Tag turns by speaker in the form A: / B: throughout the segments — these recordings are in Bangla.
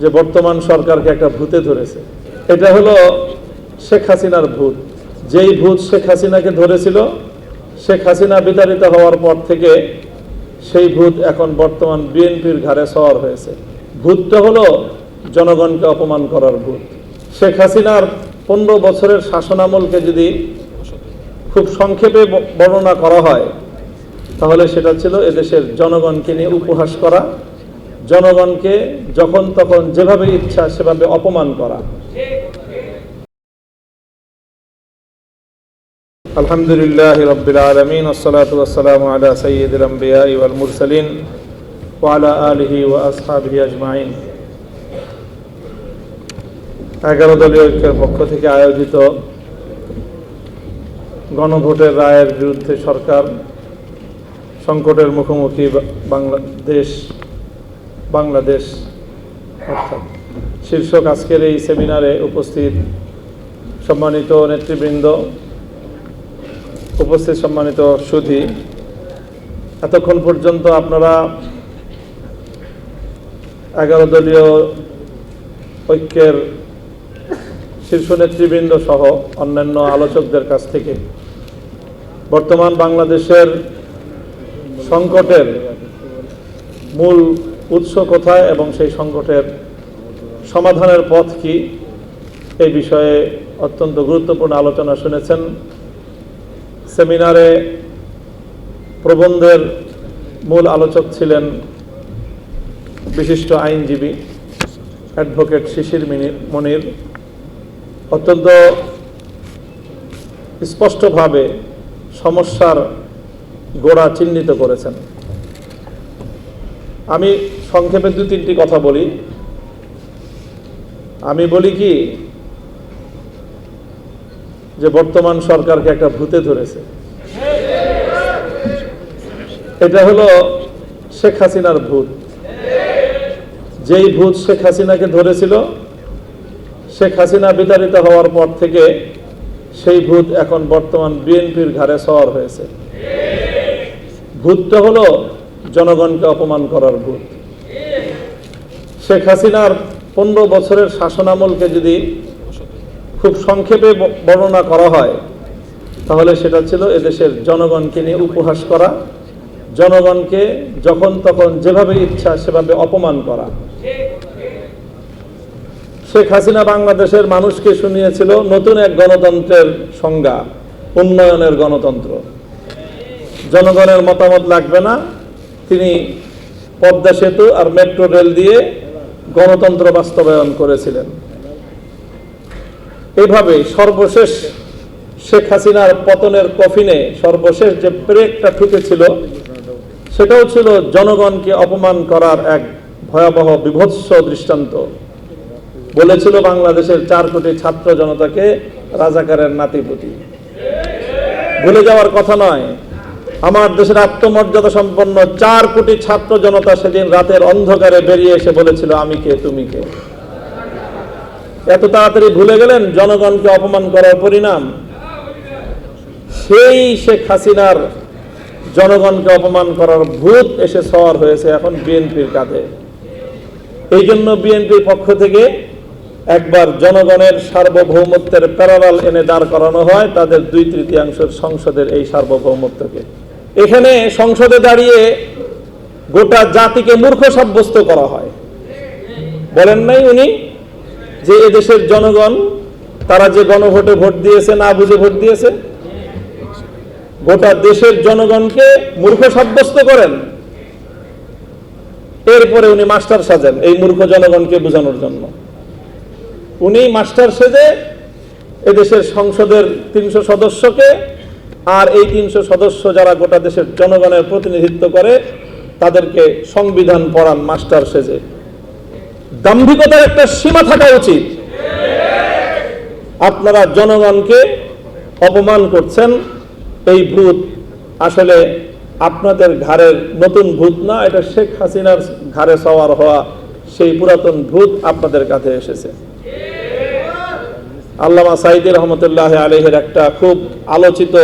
A: যে বর্তমান সরকারকে একটা ভূতে ধরেছে। এটা হলো শেখ হাসিনার ভূত। যেই ভূত শেখ হাসিনাকে ধরেছিল, শেখ হাসিনা বিতাড়িত হওয়ার পর থেকে সেই ভূত এখন বর্তমান বিএনপির ঘাড়ে সওয়ার হয়েছে। ভূতটা হলো জনগণকে অপমান করার ভূত। শেখ হাসিনার 15 বছরের শাসনামলকে যদি খুব সংক্ষেপে বর্ণনা করা হয়, তাহলে সেটা ছিল এদেশের জনগণকে নিয়ে উপহাস করা, জনগণকে যখন তখন যেভাবে ইচ্ছা সেভাবে অপমান করা। আলহামদুলিল্লাহ রাব্বিল আলামিন, আসসালাতু ওয়াসসালামু আলা সাইয়্যিদিল আমবিয়া ওয়াল মুরসালিন ওয়া আলা আলিহি ওয়া আসহাবিহি আজমাইন। 11 দলীয় ঐক্যের পক্ষ থেকে আয়োজিত গণভোটের রায়ের বিরুদ্ধে সরকার সংকটের মুখোমুখি বাংলাদেশ অর্থাৎ শীর্ষক আজকের এই সেমিনারে উপস্থিত সম্মানিত নেতৃবৃন্দ, উপস্থিত সম্মানিত সুধী, এতক্ষণ পর্যন্ত আপনারা 11 দলীয় ঐক্যের শীর্ষ নেতৃবৃন্দ সহ অন্যান্য আলোচকদের কাছ থেকে বর্তমান বাংলাদেশের সংকটের মূল উৎস কোথায় এবং সেই সংকটের সমাধানের পথ কি, এই বিষয়ে অত্যন্ত গুরুত্বপূর্ণ আলোচনা শুনেছেন। সেমিনারে প্রবন্ধের মূল আলোচক ছিলেন বিশিষ্ট আইনজীবী অ্যাডভোকেট শিশির মনির। অত্যন্ত স্পষ্টভাবে সমস্যার গোড়া চিহ্নিত করেছেন। আমি সংক্ষেপে 2-3টি কথা বলি। আমি বলি কি, যে বর্তমান সরকারকে একটা ভূতে ধরেছে। এটা হলো শেখ হাসিনার ভূত। যেই ভূত শেখ হাসিনাকে ধরেছিল, শেখ হাসিনা বিতাড়িত হওয়ার পর থেকে সেই ভূত এখন বর্তমান বিএনপির ঘাড়ে সওয়ার হয়েছে। ভূতটা হলো জনগণকে অপমান করার ভূত। শেখ হাসিনার 15 বছরের শাসনামলকে যদি খুব সংক্ষেপে বর্ণনা করা হয়, তাহলে সেটা ছিল এদেশের জনগণকে নিয়ে উপহাস করা, জনগণকে যখন তখন যেভাবে ইচ্ছা সেভাবে অপমান করা। শেখ হাসিনা বাংলাদেশের মানুষকে শুনিয়েছিল নতুন এক গণতন্ত্রের সংজ্ঞা, উন্নয়নের গণতন্ত্র। জনগণের মতামত লাগবে না, তিনি পদ্মা সেতু আর মেট্রো রেল দিয়ে গণতন্ত্র বাস্তবায়ন করেছিলেন। এইভাবে সর্বশেষ শেখ হাসিনার পতনের কফিনে সর্বশেষ যে ব্রেকটা ঠুকেছিল, সেটাও ছিল জনগণকে অপমান করার এক ভয়াবহ বিভৎস দৃষ্টান্ত। বলেছিল বাংলাদেশের 4 কোটি ছাত্র জনতাকে রাজাকারের নাতিপুতি। ভুলে যাওয়ার কথা নয়, আমার দেশের আত্মমর্যাদা সম্পন্ন 4 কোটি ছাত্র জনতা সেদিন রাতের অন্ধকারে বেরিয়ে এসে বলেছিল, আমি কে তুমি কে। এত তাড়াতাড়ি ভুলে গেলেন জনগণকে অপমান করার পরিণাম। সেই শেখ হাসিনার জনগণকে অপমান করার ভূত এসে সওয়ার হয়েছে এখন বিএনপির কাঁধে। এই জন্য বিএনপির পক্ষ থেকে একবার জনগণের সার্বভৌমত্বের প্যারালাল এনে দাঁড় করানো হয় তাদের 2/3 সংসদের এই সার্বভৌমত্বকে। এখানে সংসদে দাঁড়িয়ে গোটা জাতিকে মূর্খ সাব্যস্ত করা হয়। বলেন নাই উনি যে এদেশের জনগণ তারা যে গণভোটে ভোট দিয়েছে, না বুঝে ভোট দিয়েছে? গোটা দেশের জনগণকে মূর্খ সাব্যস্ত করেন, এরপরে উনি মাস্টার সাজেন এই মূর্খ জনগণকে বোঝানোর জন্য। উনি মাস্টার সেজে এদেশের সংসদের 300 সদস্যকে আর এই 300 সদস্য যারা গোটা দেশের জনগণের প্রতিনিধিত্ব করে তাদেরকে সংবিধান পড়ান মাস্টার সেজে। দাম্ভিকতার একটা সীমা থাকা উচিত। আপনারা জনগণকে অপমান করছেন। এই ভূত আসলে আপনাদের ঘাড়ের নতুন ভূত না, এটা শেখ হাসিনার ঘাড়ে সওয়ার হওয়া সেই পুরাতন ভূত আপনাদের কাছে এসেছে। আল্লামা সাঈদী রহমতুল্লাহ আলাইহির একটা খুব আলোচিত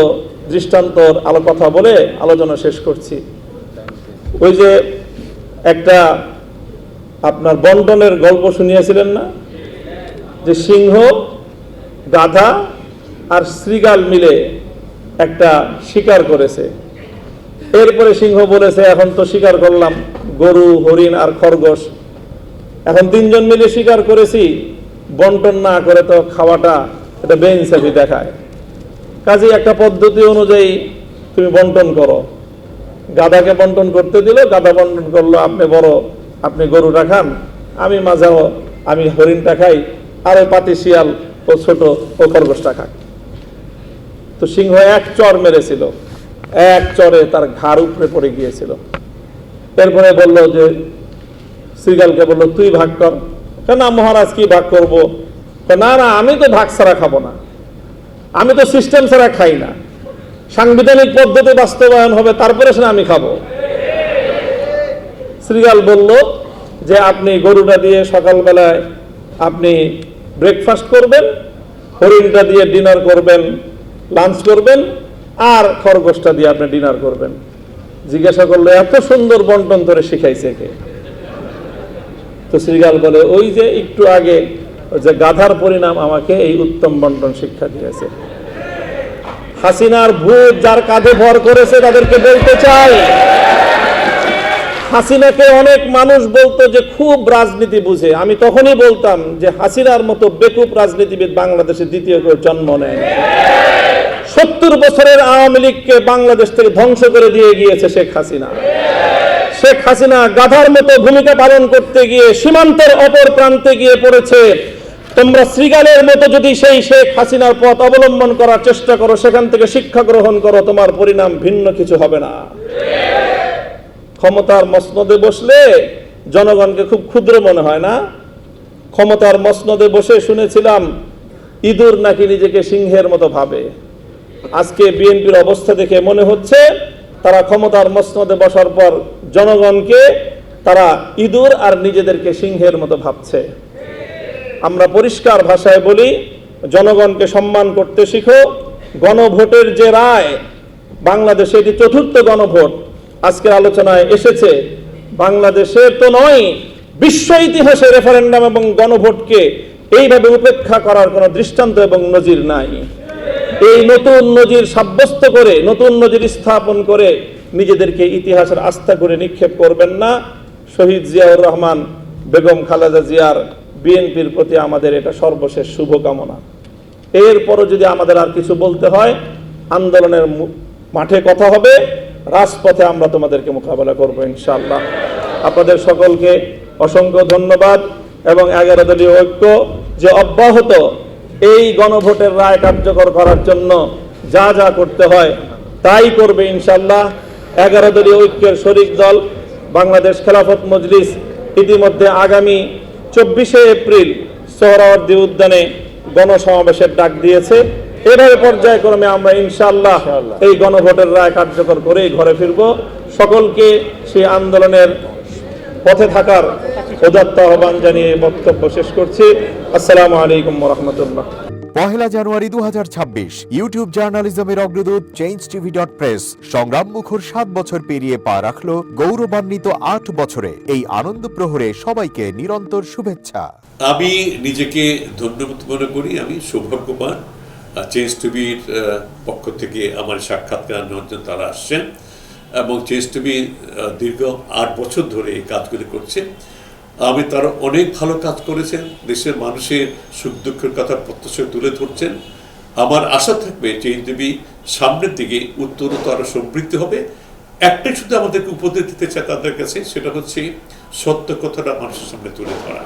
A: দৃষ্টান্তর কথা বলে আলোচনা শেষ করছি। ওই যে একটা আপনার বন্টনের গল্প শুনিয়েছিলেন না, যে সিংহ, গাধা আর শৃগাল মিলে একটা শিকার করেছে। এরপরে সিংহ বলেছে, এখন তো শিকার করলাম গরু, হরিণ আর খরগোশ, এখন তিনজন মিলে শিকার করেছি, বন্টন না করে তো খাওয়াটা এটা বেইনসাফি দেখায়, কাজেই একটা পদ্ধতি অনুযায়ী তুমি বন্টন করো। গাধাকে বন্টন করতে দিল, গাধা বন্টন করলো, আপনি বড়, আপনি গরুটা খান, আমি মাঝাও, আমি হরিণটা খাই, আর ওই পাতি শিয়াল ও ছোট ও খরগোশটা খাক। তো সিংহ এক চর মেরেছিল, এক চরে তার ঘাড় উপরে পড়ে গিয়েছিল। এরপরে বলল যে, শৃগালকে বলল, তুই ভাগ কর। না মহারাজ, কি ভাগ করব? না না, আমি তো ভাগ ছাড়া খাবো না, আমি তো সিস্টেম ছাড়া খাই না, সাংবিধানিক পদ্ধতি বাস্তবায়ন হবে, তারপরে সে আমি খাবো। শৃগাল বলল যে, আপনি গরুটা দিয়ে সকালবেলায় আপনি ব্রেকফাস্ট করবেন, হরিণটা দিয়ে ডিনার করবেন, লাঞ্চ করবেন, আর খরগোশটা দিয়ে আপনি ডিনার করবেন। জিজ্ঞাসা করলো, এত সুন্দর বন্টন ধরে শিখাইছে কে? তো শৃগাল বলে, ওই যে একটু আগে যে গাধার পরিণাম আমাকে এই উত্তম বন্টন শিক্ষা দিয়েছে। হাসিনার ভূত যার কাঁধে ভর করেছে তাদেরকে বলতে চাই, হাসিনাকে অনেক মানুষ বলতো যে খুব রাজনীতি বুঝে। আমি তখনই বলতাম যে হাসিনার মতো বেকুব রাজনীতিবিদ বাংলাদেশে দ্বিতীয় কেউ জন্ম নেয়। 70 বছরের আওয়ামী লীগকে বাংলাদেশ থেকে ধ্বংস করে দিয়ে গিয়েছে শেখ হাসিনা। শেখ হাসিনা গাধার মতো ভূমিকা পালন করতে গিয়ে সীমান্তের অপর প্রান্তে গিয়ে পড়েছে। তোমরা শৃগালের মতো যদি সেই শেখ হাসিনার পথ অবলম্বন করার চেষ্টা করো, সেখান থেকে শিক্ষা গ্রহণ করো, তোমার পরিণাম ভিন্ন কিছু হবে না। ক্ষমতার মসনদে বসলে জনগণকে খুব ক্ষুদ্র মনে হয় না? ক্ষমতার মসনদে বসে শুনেছিলাম ইঁদুর নাকি নিজেকে সিংহের মতো ভাবে। আজকে বিএনপির অবস্থা দেখে মনে হচ্ছে তারা ক্ষমতার মসনদে বসার পর জনগণকে তারা ইঁদুর আর নিজেদেরকে সিংহের মতো ভাবছে। আমরা পরিষ্কার ভাষায় বলি, জনগণকে সম্মান করতে শিখো। গণভোটের যে রায়, বাংলাদেশে এটি ৪র্থ গণভোট আজকের আলোচনায় এসেছে। বাংলাদেশের তো নয়, বিশ্ব ইতিহাসে রেফারেন্ডাম এবং গণভোটকে এইভাবে উপেক্ষা করার কোনো দৃষ্টান্ত এবং নজির নাই। এই নতুন নজির সাব্যস্ত করে, নতুন নজির স্থাপন করে নিজেদেরকে ইতিহাসের আস্থা করে নিক্ষেপ করবেন না। শহীদ জিয়াউর রহমান, বেগম খালেদা জিয়ার, বিএনপির প্রতি আমাদের এটা সর্বশেষ শুভকামনা। এরপরও যদি আমাদের আর কিছু বলতে হয়, আন্দোলনের মাঠে কথা হবে, রাজপথে আমরা তোমাদেরকে মোকাবেলা করবো ইনশাআল্লাহ। আপনাদের সকলকে অসংখ্য ধন্যবাদ। এবং 11 দলীয় ঐক্য যে অব্যাহত এই গণভোটের রায় কার্যকর করার জন্য যা যা করতে হয় তাই করবে ইনশাআল্লাহ। 11 দলীয় ঐক্যের শরিক দল বাংলাদেশ খেলাফত মজলিস ইতিমধ্যে আগামী 24শে এপ্রিল সোহরাওয়ার্দী উদ্যানে গণসমাবেশের ডাক দিয়েছে। এভাবে পর্যায়ক্রমে আমরা ইনশাআল্লাহ এই গণভোটের রায় কার্যকর করেই ঘরে ফিরব। সকলকে সেই আন্দোলনের পথে থাকার উদাত্ত আহ্বান জানিয়ে বক্তব্য শেষ করছি। আসসালামু আলাইকুম ওয়া রাহমাতুল্লাহ।
B: 1 জানুয়ারি 2026 ইউটিউব জার্নালিজমের অগ্রদূত changeTV.press সংগ্রাম মুখর 7 বছর পেরিয়ে পা রাখলো গৌরবান্বিত 8 বছরে। এই আনন্দ প্রহরে সবাইকে নিরন্তর শুভেচ্ছা।
C: আমি নিজেকে ধন্যবাদ মনে করি, আমি সৌভাগ্যবান। চেঞ্জ টিভির পক্ষ থেকে আমার সাক্ষাৎকার নেওয়ার জন্য তারা আসছেন এবং চেঞ্জ টিভি দীর্ঘ 8 বছর ধরে এই কাজগুলি করছে। আমি তারা অনেক ভালো কাজ করেছেন, দেশের মানুষের সুখ দুঃখের কথা প্রত্যক্ষ তুলে ধরছেন। আমার আশা থাকবে চেঞ্জ টিভি সামনের দিকে উত্তরোত্তর আরও সমৃদ্ধ হবে। একটাই শুধু আমাদেরকে উপদেশ দিতে চায় তাদের কাছে, সেটা হচ্ছে সত্য কথাটা মানুষের সামনে তুলে ধরা,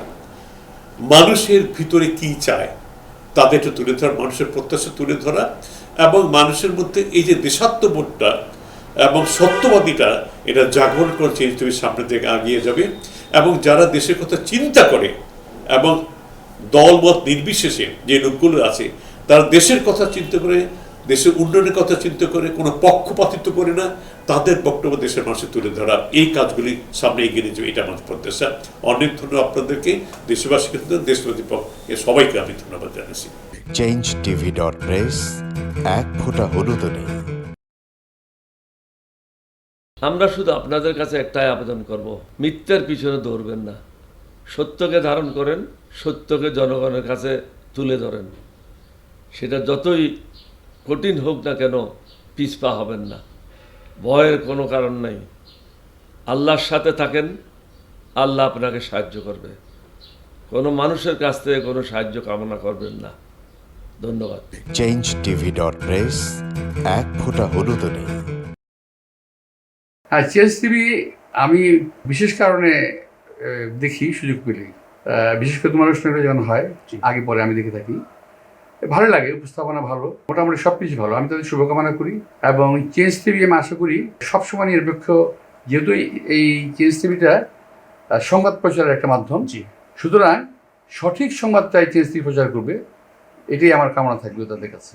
C: মানুষের ভিতরে কি চায় তাদেরটা তুলে ধরা, মানুষের প্রত্যাশা তুলে ধরা এবং মানুষের মধ্যে এই যে দেশাত্মবোধটা এবং সত্যবাদীটা এটা জাগরণ করে চেঞ্জ টিভির সামনের দিকে এগিয়ে যাবে। এবং যারা দেশের কথা চিন্তা করে এবং দলমত নির্বিশেষে যে লোকগুলো আছে তারা দেশের কথা চিন্তা করে, দেশের উন্নয়নের কথা চিন্তা করে, কোনো পক্ষপাতিত্ব করে না, তাদের বক্তব্য দেশের মানুষের তুলে ধরা, এই কাজগুলি সামনে এগিয়ে নিয়ে যাবে, এটা আমার প্রত্যাশা। অনেক ধন্যবাদ আপনাদেরকে, দেশবাসীকে, দেশবাসী পক্ষে সবাইকে আমি ধন্যবাদ জানাচ্ছি।
B: changeTV.press এক ফোঁটা হলুদ নেই।
D: আমরা শুধু আপনাদের কাছে একটাই আবেদন করব, মিথ্যার পিছনে দৌড়বেন না, সত্যকে ধারণ করেন, সত্যকে জনগণের কাছে তুলে ধরেন। সেটা যতই কঠিন হোক না কেন পিছপা হবেন না, ভয়ের কোনো কারণ নাই। আল্লাহর সাথে থাকেন, আল্লাহ আপনাকে সাহায্য করবে। কোনো মানুষের কাছ থেকে কোনো সাহায্য কামনা করবেন না। ধন্যবাদ।
B: changeTV.press এক ফোঁটা হলুদও নেই।
E: হ্যাঁ, চেঞ্জ টিভি আমি বিশেষ কারণে দেখি সুযোগ পেলে, বিশেষ করে তোমার অনুষ্ঠানটা যখন হয় আগে পরে আমি দেখে থাকি, ভালো লাগে, উপস্থাপনা ভালো, মোটামুটি সব কিছু ভালো। আমি তাদের শুভকামনা করি এবং চেঞ্জ টিভি আমি আশা করি সবসময় নিরপেক্ষ, যেহেতু এই চেঞ্জ টিভিটা সংবাদ প্রচারের একটা মাধ্যম, সুতরাং সঠিক সংবাদটাই চেঞ্জ টিভি প্রচার করবে, এটাই আমার কামনা থাকবে তাদের কাছে।